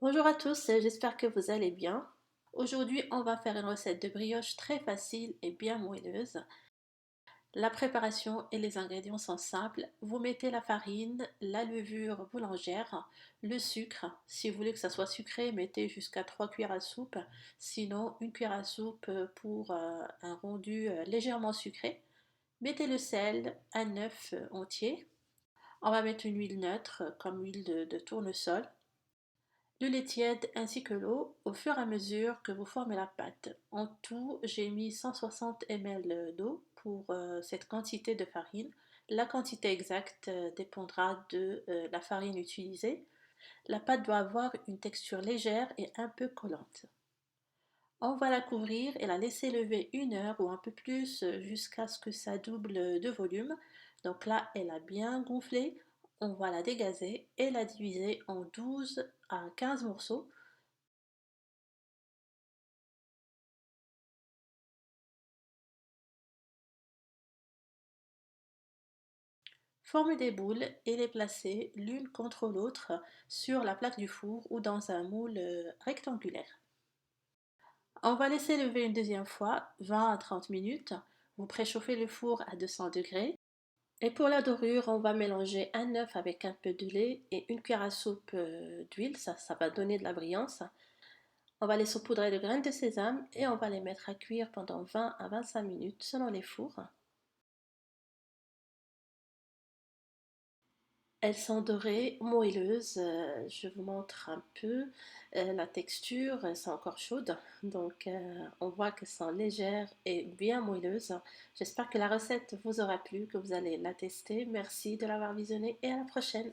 Bonjour à tous, j'espère que vous allez bien. Aujourd'hui, on va faire une recette de brioche très facile et bien moelleuse. La préparation et les ingrédients sont simples. Vous mettez la farine, la levure boulangère, le sucre. Si vous voulez que ça soit sucré, mettez jusqu'à 3 cuillères à soupe. Sinon, une cuillère à soupe pour un rendu légèrement sucré. Mettez le sel, un œuf entier. On va mettre une huile neutre comme huile de tournesol, le lait tiède ainsi que l'eau au fur et à mesure que vous formez la pâte. En tout, j'ai mis 160 ml d'eau pour cette quantité de farine. La quantité exacte dépendra de la farine utilisée. La pâte doit avoir une texture légère et un peu collante. On va la couvrir et la laisser lever 1 heure ou un peu plus jusqu'à ce que ça double de volume. Donc là, elle a bien gonflé. On va la dégazer et la diviser en 12 à 15 morceaux. Formez des boules et les placez l'une contre l'autre sur la plaque du four ou dans un moule rectangulaire. On va laisser lever une deuxième fois, 20 à 30 minutes. Vous préchauffez le four à 200 degrés. Et pour la dorure, on va mélanger un œuf avec un peu de lait et une cuillère à soupe d'huile. Ça va donner de la brillance. On va les saupoudrer de graines de sésame et on va les mettre à cuire pendant 20 à 25 minutes selon les fours. Elles sont dorées, moelleuses. Je vous montre un peu la texture. Elles sont encore chaudes. Donc, on voit qu'elles sont légères et bien moelleuses. J'espère que la recette vous aura plu, que vous allez la tester. Merci de l'avoir visionnée et à la prochaine.